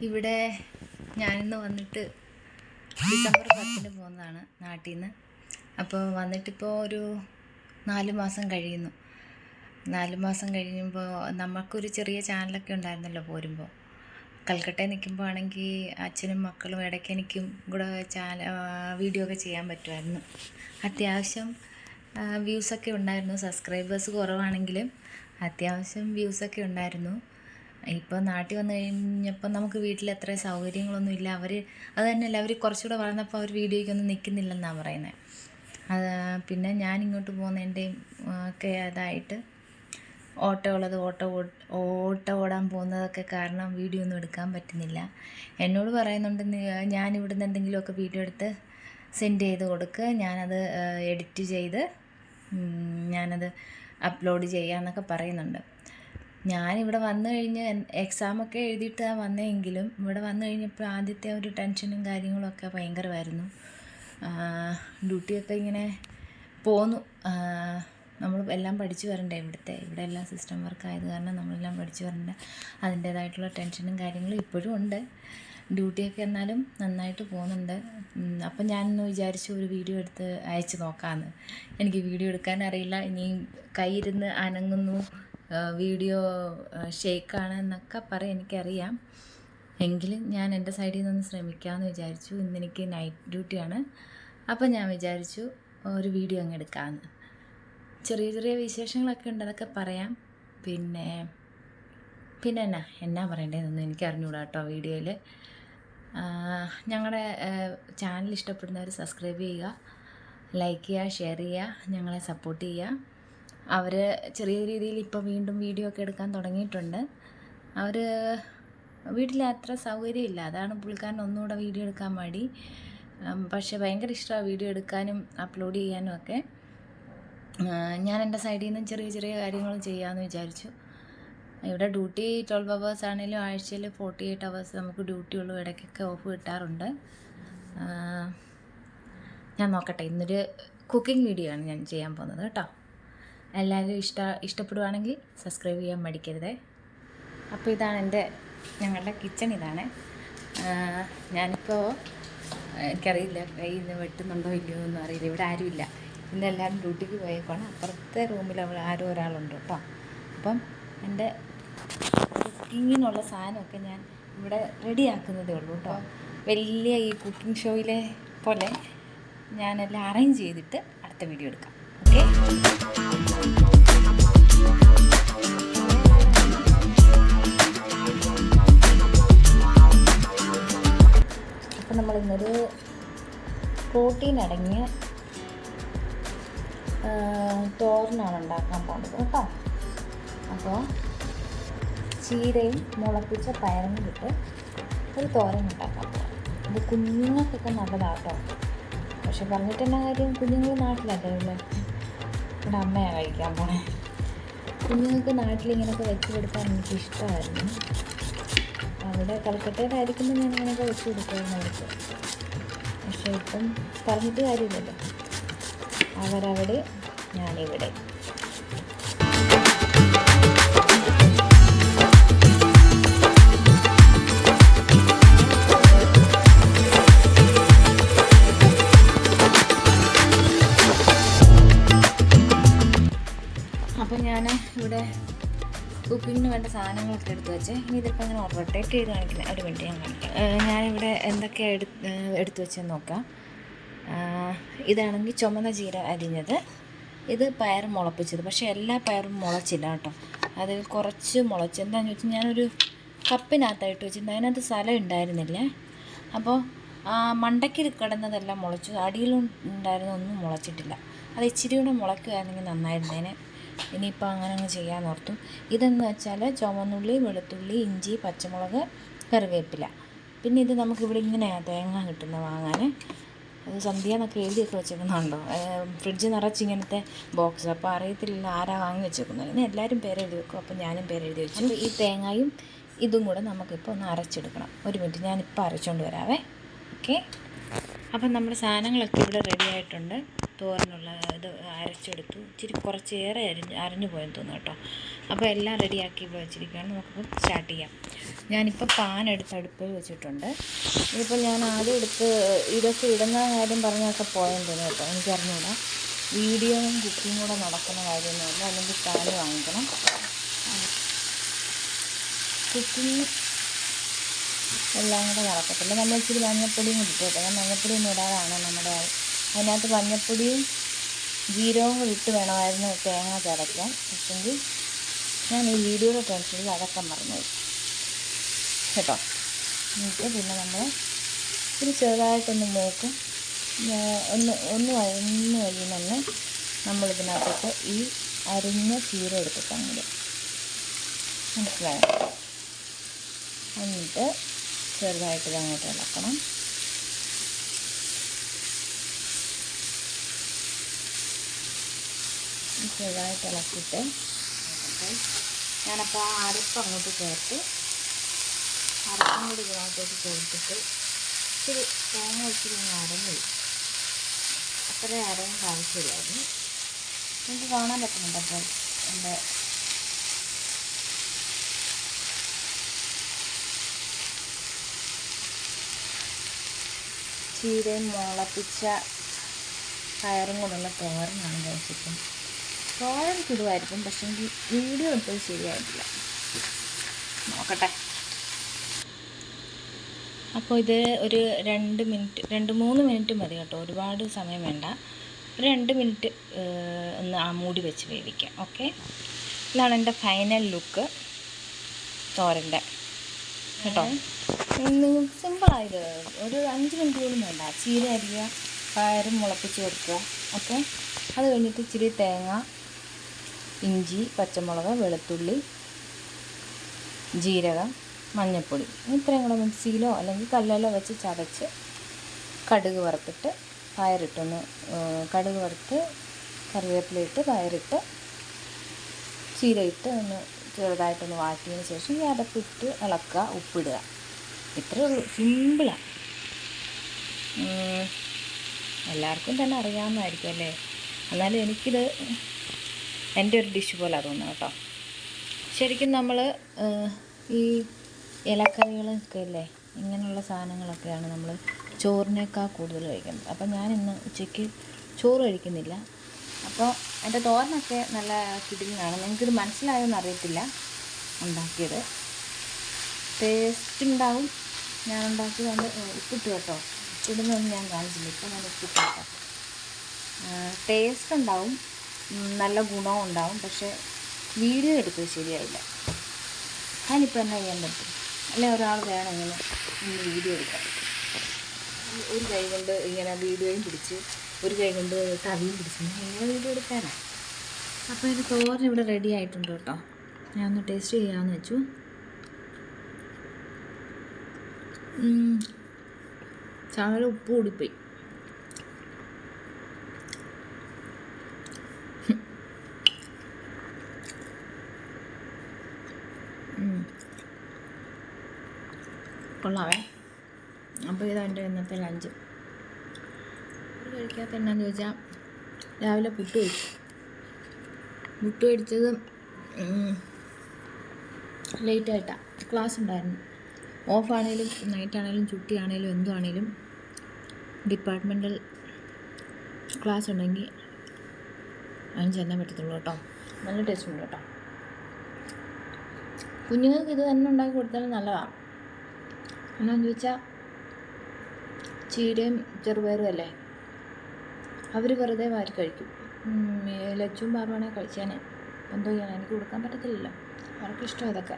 ഇവിടെ ഞാനിന്ന് വന്നിട്ട് ഡിസംബർ 10-ന് പോകുന്നതാണ് നാട്ടിൽ നിന്ന്. അപ്പോൾ വന്നിട്ടിപ്പോൾ ഒരു 4 മാസം കഴിയുന്നു. 4 മാസം കഴിയുമ്പോൾ നമുക്കൊരു ചെറിയ ചാനലൊക്കെ ഉണ്ടായിരുന്നല്ലോ പോരുമ്പോൾ. കൽക്കട്ടയിൽ നിൽക്കുമ്പോൾ ആണെങ്കിൽ അച്ഛനും മക്കളും ഇടയ്ക്ക് എനിക്കും കൂടെ വീഡിയോ ഒക്കെ ചെയ്യാൻ പറ്റുമായിരുന്നു. അത്യാവശ്യം വ്യൂസൊക്കെ ഉണ്ടായിരുന്നു. സബ്സ്ക്രൈബേഴ്സ് കുറവാണെങ്കിലും അത്യാവശ്യം വ്യൂസൊക്കെ ഉണ്ടായിരുന്നു. ഇപ്പോൾ നാട്ടിൽ വന്നു കഴിഞ്ഞപ്പോൾ നമുക്ക് വീട്ടിൽ അത്ര സൗകര്യങ്ങളൊന്നും ഇല്ല. അത് തന്നെയല്ല, അവർ കുറച്ചുകൂടെ വളർന്നപ്പോൾ അവർ വീഡിയോയ്ക്കൊന്നും നിൽക്കുന്നില്ലെന്നാണ് പറയുന്നത്. പിന്നെ ഞാൻ ഇങ്ങോട്ട് പോകുന്നതിൻ്റെയും ഒക്കെ അതായിട്ട് ഓട്ടം ഓടാൻ പോകുന്നതൊക്കെ കാരണം വീഡിയോ ഒന്നും എടുക്കാൻ പറ്റുന്നില്ല. എന്നോട് പറയുന്നുണ്ട്, ഞാൻ ഇവിടുന്ന് എന്തെങ്കിലുമൊക്കെ വീഡിയോ എടുത്ത് സെൻഡ് ചെയ്ത് കൊടുക്കുക, ഞാനത് എഡിറ്റ് ചെയ്ത് ഞാനത് അപ്ലോഡ് ചെയ്യാമെന്നൊക്കെ പറയുന്നുണ്ട്. ഞാനിവിടെ വന്നു കഴിഞ്ഞ് എക്സാമൊക്കെ എഴുതിയിട്ടാണ് വന്നതെങ്കിലും ഇവിടെ വന്നു കഴിഞ്ഞപ്പോൾ ആദ്യത്തെ ഒരു ടെൻഷനും കാര്യങ്ങളൊക്കെ ഭയങ്കരമായിരുന്നു. ഡ്യൂട്ടിയൊക്കെ ഇങ്ങനെ പോന്നു. നമ്മൾ എല്ലാം പഠിച്ചു വരണ്ടേ. ഇവിടെ എല്ലാം സിസ്റ്റം വർക്ക് ആയത് കാരണം നമ്മളെല്ലാം പഠിച്ചു വരണ്ട. അതിൻ്റേതായിട്ടുള്ള ടെൻഷനും കാര്യങ്ങളും ഇപ്പോഴും ഉണ്ട്. ഡ്യൂട്ടിയൊക്കെ എന്നാലും നന്നായിട്ട് പോകുന്നുണ്ട്. അപ്പം ഞാനിന്ന് വിചാരിച്ചു ഒരു വീഡിയോ എടുത്ത് അയച്ചു നോക്കാമെന്ന്. എനിക്ക് വീഡിയോ എടുക്കാൻ അറിയില്ല, ഇനിയും കയ്യിരുന്ന് അനങ്ങുന്നു, വീഡിയോ ഷേക്കാണ് എന്നൊക്കെ എനിക്കറിയാം. എങ്കിലും ഞാൻ എൻ്റെ സൈഡിൽ നിന്നൊന്ന് ശ്രമിക്കാമെന്ന് വിചാരിച്ചു. ഇന്നെനിക്ക് നൈറ്റ് ഡ്യൂട്ടിയാണ്. അപ്പം ഞാൻ വിചാരിച്ചു ഒരു വീഡിയോ അങ്ങ് എടുക്കാമെന്ന്. ചെറിയ ചെറിയ വിശേഷങ്ങളൊക്കെ ഉണ്ട്, അതൊക്കെ പറയാം. പിന്നെ എന്നാ പറയേണ്ടതെന്നൊന്നും എനിക്ക് അറിഞ്ഞുകൂടാ കേട്ടോ. വീഡിയോയിൽ ഞങ്ങളുടെ ചാനൽ ഇഷ്ടപ്പെടുന്നവർ സബ്സ്ക്രൈബ് ചെയ്യുക, ലൈക്ക് ചെയ്യുക, ഷെയർ ചെയ്യുക, ഞങ്ങളെ സപ്പോർട്ട് ചെയ്യുക. അവർ ചെറിയ രീതിയിൽ ഇപ്പോൾ വീണ്ടും വീഡിയോ ഒക്കെ എടുക്കാൻ തുടങ്ങിയിട്ടുണ്ട്. അവർ വീട്ടിൽ അത്ര സൗകര്യമില്ല, അതാണ് പുള്ളിക്കാരൻ ഒന്നുകൂടെ വീഡിയോ എടുക്കാൻ മടി. പക്ഷേ ഭയങ്കര ഇഷ്ടമാണ് വീഡിയോ എടുക്കാനും അപ്ലോഡ് ചെയ്യാനും ഒക്കെ. ഞാൻ എൻ്റെ സൈഡിൽ നിന്നും ചെറിയ ചെറിയ കാര്യങ്ങൾ ചെയ്യാമെന്ന് വിചാരിച്ചു. ഇവിടെ ഡ്യൂട്ടി 12 hours ആണെങ്കിലും ആഴ്ചയിൽ 48 hours നമുക്ക് ഡ്യൂട്ടി ഉള്ളൂ. ഇടയ്ക്കൊക്കെ ഓഫ് കിട്ടാറുണ്ട്. ഞാൻ നോക്കട്ടെ, ഇന്നൊരു കുക്കിംഗ് വീഡിയോ ആണ് ഞാൻ ചെയ്യാൻ പോകുന്നത് കേട്ടോ. എല്ലാവരും ഇഷ്ടപ്പെടുവാണെങ്കിൽ സബ്സ്ക്രൈബ് ചെയ്യാൻ മടിക്കരുതേ. അപ്പോൾ ഇതാണ് ഞങ്ങളുടെ കിച്ചൺ. ഇതാണ് ഞാനിപ്പോൾ എനിക്കറിയില്ല കയ്യിൽ നിന്ന് വെട്ടുന്നുണ്ടോ ഇല്ലയോ ഒന്നും അറിയില്ല. ഇവിടെ ആരുമില്ല, ഇന്ന് എല്ലാവരും ഡ്യൂട്ടിക്ക് പോയേക്കാണ്. അപ്പുറത്തെ റൂമിൽ ആരോ ഒരാളുണ്ട് കേട്ടോ. അപ്പം എൻ്റെ കുക്കിങ്ങിനുള്ള സാധനമൊക്കെ ഞാൻ ഇവിടെ റെഡിയാക്കുന്നതേ ഉള്ളൂ കേട്ടോ. വലിയ ഈ കുക്കിംഗ് ഷോയിലെ പോലെ ഞാനെല്ലാം അറേഞ്ച് ചെയ്തിട്ട് അടുത്ത വീഡിയോ എടുക്കാം. ഓക്കെ. അപ്പം നമ്മളിന്നൊരു പ്രോട്ടീൻ അടങ്ങിയ തോരനാണ് ഉണ്ടാക്കാൻ പോകുന്നത് കേട്ടോ. അപ്പോൾ ചീരയും മുളപ്പിച്ച പയറും ഇട്ട് ഒരു തോരൻ ഉണ്ടാക്കാൻ പോകും. ഇത് കുഞ്ഞുങ്ങൾക്കൊക്കെ നല്ലതാട്ടോ. പക്ഷെ പറഞ്ഞിട്ട് എന്നാ കാര്യം, കുഞ്ഞുങ്ങൾ നാട്ടിലല്ലേ ഉള്ളത്, ഇവിടെ അമ്മയാണ് കഴിക്കാൻ പോണേ. കുഞ്ഞുങ്ങൾക്ക് നാട്ടിലിങ്ങനെയൊക്കെ വെച്ച് കൊടുക്കാൻ എനിക്ക് ഇഷ്ടമായിരുന്നു. അവിടെ കൽക്കട്ടയിലായിരിക്കുമ്പോൾ ഞാൻ ഇങ്ങനെയൊക്കെ വെച്ച് കൊടുക്കുമായിരുന്നു അവർക്ക്. പക്ഷേ ഇപ്പം പറഞ്ഞിട്ട് കാര്യമില്ലല്ലോ, അവരവിടെ ഞാനിവിടെ. അപ്പോൾ ഞാൻ ഇവിടെ കുക്കിങ്ങിന് വേണ്ട സാധനങ്ങളൊക്കെ എടുത്ത് വെച്ച് ഇനി ഇതിപ്പോൾ അങ്ങനെ റൊട്ടേറ്റ് ചെയ്ത് കാണിക്കുന്നത്. ഒരു മിനിറ്റ് ഞാൻ കാണിക്കാം. ഞാനിവിടെ എന്തൊക്കെയാണ് എടുത്ത് വെച്ചെന്ന് നോക്കാം. ഇതാണെങ്കിൽ ചുമന്ന ചീര അരിഞ്ഞത്, ഇത് പയർ മുളപ്പിച്ചത്. പക്ഷേ എല്ലാ പയറും മുളച്ചില്ല കേട്ടോ. അതിൽ കുറച്ച് മുളച്ച്. എന്താണെന്ന് വെച്ചാൽ ഞാനൊരു കപ്പിനകത്തായിട്ട് വെച്ചിട്ടുണ്ട്, അതിനകത്ത് സ്ഥലം ഉണ്ടായിരുന്നില്ല. അപ്പോൾ മണ്ടയ്ക്ക് കിടന്നതെല്ലാം മുളച്ചു, അടിയിലും ഉണ്ടായിരുന്നൊന്നും മുളച്ചിട്ടില്ല. അത് ഇച്ചിരി കൂടെ മുളയ്ക്കുമായിരുന്നെങ്കിൽ നന്നായിരുന്നേനെ. ഇനിയിപ്പോൾ അങ്ങനെ അങ്ങ് ചെയ്യാൻ ഓർത്തു. ഇതെന്ന് വെച്ചാൽ ചുവന്നുള്ളി, വെളുത്തുള്ളി, ഇഞ്ചി, പച്ചമുളക്, കറിവേപ്പില. പിന്നെ ഇത് നമുക്കിവിടെ ഇങ്ങനെയാണ് തേങ്ങ കിട്ടുന്നത് വാങ്ങാൻ. അത് സന്ധ്യ എന്നൊക്കെ എഴുതിയൊക്കെ വെച്ചേക്കുന്നുണ്ടോ. ഫ്രിഡ്ജ് നിറച്ച് ഇങ്ങനത്തെ ബോക്സ്. അപ്പോൾ അറിയത്തില്ല ആരാ വാങ്ങി വെച്ചേക്കുന്നത്. ഇങ്ങനെ എല്ലാവരും പേരെഴുതി വെക്കും. അപ്പോൾ ഞാനും പേരെഴുതി വെച്ചു. അപ്പോൾ ഈ തേങ്ങയും ഇതും കൂടെ നമുക്കിപ്പോൾ ഒന്ന് അരച്ചെടുക്കണം. ഒരു മിനിറ്റ്, ഞാനിപ്പോൾ അരച്ചുകൊണ്ട് വരാവേ. ഓക്കെ. അപ്പം നമ്മുടെ സാധനങ്ങളൊക്കെ ഇവിടെ റെഡി ആയിട്ടുണ്ട്. തോരനുള്ള ഇത് അരച്ചെടുത്തു. ഇച്ചിരി കുറച്ചേറെ അരഞ്ഞു പോയെന്ന് തോന്നുന്നു കേട്ടോ. അപ്പോൾ എല്ലാം റെഡിയാക്കി വെച്ചിരിക്കുകയാണ്. നമുക്കിപ്പോൾ സ്റ്റാർട്ട് ചെയ്യാം. ഞാനിപ്പോൾ പാൻ എടുത്ത് അടുപ്പിൽ വെച്ചിട്ടുണ്ട്. ഇതിപ്പോൾ ഞാൻ ആദ്യം എടുത്ത് ഇതൊക്കെ ഇടുന്ന കാര്യം പറഞ്ഞൊക്കെ പോയെന്ന് തോന്നുന്നു കേട്ടോ. എനിക്കറിഞ്ഞൂടാ. വീഡിയോയും കുക്കിങ്ങും കൂടെ നടക്കുന്ന കാര്യമൊന്നുമല്ല. അല്ലെങ്കിൽ പാൻ വാങ്ങിക്കണം. കുക്കിംഗ് എല്ലാം കൂടെ നടക്കത്തില്ല. നമ്മൾ ഇച്ചിരി മഞ്ഞപ്പൊടിയും കൂടി ഇട്ട് കേട്ടോ. ഞാൻ മഞ്ഞപ്പൊടി ഒന്നും ഇടാതാണ് നമ്മുടെ അതിനകത്ത് മഞ്ഞപ്പൊടിയും ജീരകവും കൂടി ഇട്ട് വേണമായിരുന്നു തേങ്ങ ചതയ്ക്കാൻ. പക്ഷെങ്കിൽ ഞാൻ ഈ വീഡിയോയുടെ ടെൻഷനിൽ അതൊക്കെ മറന്നുപോയി കേട്ടോ. എന്നിട്ട് പിന്നെ നമ്മൾ ഒരു ചെറുതായിട്ടൊന്ന് മൂക്കും ഒന്ന് കഴിയുമ്പോൾ തന്നെ നമ്മളിതിനകത്തോട്ട് ഈ അരിഞ്ഞ ചീര എടുത്തിട്ട് അങ്ങോട്ട് മനസ്സിലായോ. എന്നിട്ട് ചെറുതായിട്ട് അങ്ങോട്ട് ഇളക്കണം. ചെറുതായിട്ട് ഇളക്കിയിട്ട് ഞാനപ്പോൾ ആ അരപ്പ് അങ്ങോട്ട് ചേർത്ത് അരപ്പും കൂടി ഇതിനകത്തോട്ട് ചേർത്തിട്ട് ഇച്ചിരി തേങ്ങ ഇച്ചിരി ഒന്ന് അരഞ്ഞു. അത്രയും അരയേണ്ട ആവശ്യമില്ലായിരുന്നു. എനിക്ക് കാണാൻ പറ്റുന്നുണ്ട്. അപ്പോൾ എൻ്റെ ചീരയും മുളപ്പിച്ച പയറും കൊണ്ടുള്ള തോരനാണ് കഴിച്ചിട്ടും. തോരൻ ചുടുമായിരിക്കും, പക്ഷേ എനിക്ക് വീഡിയോ ഇട്ടത് ശരിയായിട്ടില്ല. നോക്കട്ടെ. അപ്പോൾ ഇത് ഒരു 2-3 മിനിറ്റ് മതി കേട്ടോ. ഒരുപാട് സമയം വേണ്ട. ഒരു 2 മിനിറ്റ് ഒന്ന് മൂടി വെച്ച് വേവിക്കാം. ഓക്കെ, ഇതാണ് എൻ്റെ ഫൈനൽ ലുക്ക് തോരൻ്റെ കേട്ടോ. സിമ്പിളായത്. ഒരു 5 മിനിറ്റ് പോലും വേണ്ട. ചീര അരിയുക, പയറും മുളപ്പിച്ച് വെക്കുക. ഓക്കെ, അത് കഴിഞ്ഞിട്ട് ഇച്ചിരി തേങ്ങ, ഇഞ്ചി, പച്ചമുളക്, വെളുത്തുള്ളി, ജീരകം, മഞ്ഞൾപ്പൊടി ഇത്രയും കൂടെ മിക്സിയിലോ അല്ലെങ്കിൽ കല്ലിലോ വെച്ച് ചതച്ച് കടുക് വറുത്തിട്ട് പയറിട്ടൊന്ന് കടുക് വറുത്ത് കറിവേപ്പിലയിട്ട് പയറിട്ട് ചീരയിട്ട് ഒന്ന് ചെറുതായിട്ടൊന്ന് വാട്ടിയതിന് ശേഷം ഈ അടപ്പിട്ട് ഇളക്കുക, ഉപ്പിടുക. ഇത്രയേ ഉള്ളൂ. സിമ്പിളാണ്. എല്ലാവർക്കും തന്നെ അറിയാവുന്നതായിരിക്കും അല്ലേ. എന്നാലും എനിക്കിത് എൻ്റെ ഒരു ഡിഷ് പോലെ തോന്നുന്നു കേട്ടോ. ശരിക്കും നമ്മൾ ഈ ഇലക്കറികളൊക്കെ ഇല്ലേ, ഇങ്ങനെയുള്ള സാധനങ്ങളൊക്കെയാണ് നമ്മൾ ചോറിനേക്കാൾ കൂടുതൽ കഴിക്കുന്നത്. അപ്പം ഞാനിന്ന് ഉച്ചയ്ക്ക് ചോറ് കഴിക്കുന്നില്ല. അപ്പോൾ എൻ്റെ തോരനൊക്കെ നല്ല കിടിലാണ്. നിങ്ങൾക്കിത് മനസ്സിലായെന്ന് അറിയത്തില്ല. ഉണ്ടാക്കിയത് ടേസ്റ്റ് ഉണ്ടാവും. ഞാൻ ഉണ്ടാക്കിയത് ഉപ്പിട്ട് കേട്ടോ. ഉപ്പിടുന്നൊന്നും ഞാൻ കാണിച്ചില്ല. ഇപ്പോൾ ഞാൻ ഉപ്പിട്ട് കേട്ടോ. ടേസ്റ്റ് ഉണ്ടാവും, നല്ല ഗുണവും ഉണ്ടാവും. പക്ഷേ വീഡിയോ എടുത്തത് ശരിയായില്ല. ഞാനിപ്പോൾ എന്നാ ചെയ്യാൻ പറ്റും? അല്ലെ ഒരാൾ വേണം ഇങ്ങനെ വീഡിയോ എടുക്കാൻ. ഒരു കൈ കൊണ്ട് ഇങ്ങനെ വീഡിയോയും പിടിച്ച് ഒരു കൈ കൊണ്ട് തവിയും പിടിച്ച് ഇങ്ങനെ വീഡിയോ എടുക്കാനാണ്. അപ്പോൾ ഇത് തോരൻ ഇവിടെ റെഡി ആയിട്ടുണ്ട് കേട്ടോ. ഞാൻ ഒന്ന് ടേസ്റ്റ് ചെയ്യാമെന്ന് വെച്ചു. ചാവല ഉപ്പ് കൂടിപ്പോയി. കൊള്ളാവേ. അപ്പോൾ ഇതെൻ്റെ ഇന്നത്തെ ലഞ്ച്. ഇത് കഴിക്കാത്ത എന്നാന്ന് ചോദിച്ചാൽ രാവിലെ പുട്ട് കഴിച്ചു. പുട്ട് കഴിച്ചത് ലേറ്റായിട്ടാണ്. ക്ലാസ് ഉണ്ടായിരുന്നു. ഓഫാണേലും നൈറ്റാണേലും ചുട്ടിയാണേലും എന്തുവാണേലും ഡിപ്പാർട്ട്മെൻ്റൽ ക്ലാസ് ഉണ്ടെങ്കിൽ അതിന് ചെല്ലാൻ പറ്റത്തുള്ളൂ കേട്ടോ. നല്ല ടേസ്റ്റ് ഉണ്ട് കേട്ടോ. കുഞ്ഞുങ്ങൾക്ക് ഇത് തന്നെ ഉണ്ടാക്കി കൊടുത്താലും നല്ലതാണ്. എന്നാന്ന് ചോദിച്ചാൽ ചീരയും ചെറുപയറും അല്ലേ, അവർ വെറുതെ വാരി കഴിക്കും. ലച്ചും പാറുവാണെ കഴിച്ചേനെ. എന്തോ ചെയ്യാൻ, എനിക്ക് കൊടുക്കാൻ പറ്റത്തില്ലല്ലോ. അവർക്കിഷ്ടം ഇതൊക്കെ.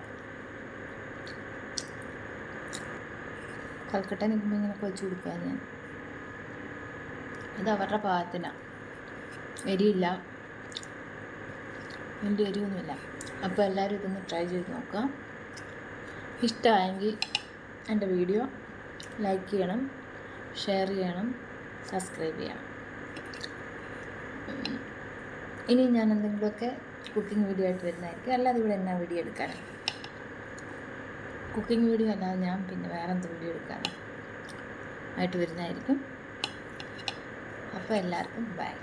കൽക്കട്ട നിൽക്കുമ്പോൾ ഇങ്ങനെ കൊച്ചു കൊടുക്കുക ഞാൻ. ഇത് അവരുടെ പാകത്തിനാണ്. എരിയില്ല, വലിയ എരിവൊന്നുമില്ല. അപ്പോൾ എല്ലാവരും ഇതൊന്ന് ട്രൈ ചെയ്ത് നോക്കുക. ഇഷ്ടമായെങ്കിൽ എൻ്റെ വീഡിയോ ലൈക്ക് ചെയ്യണം, ഷെയർ ചെയ്യണം, സബ്സ്ക്രൈബ് ചെയ്യണം. ഇനി ഞാൻ എന്തെങ്കിലുമൊക്കെ കുക്കിംഗ് വീഡിയോ ആയിട്ട് വരുന്നതായിരിക്കും. അല്ലാതെ ഇവിടെ എന്നാ വീഡിയോ എടുക്കാനാണ്? കുക്കിംഗ് വീഡിയോ അല്ലാതെ ഞാൻ പിന്നെ വേറെ എന്ത് വീഡിയോ എടുക്കാനാണ് ആയിട്ട് വരുന്നതായിരിക്കും. അപ്പോൾ എല്ലാവർക്കും ബൈ.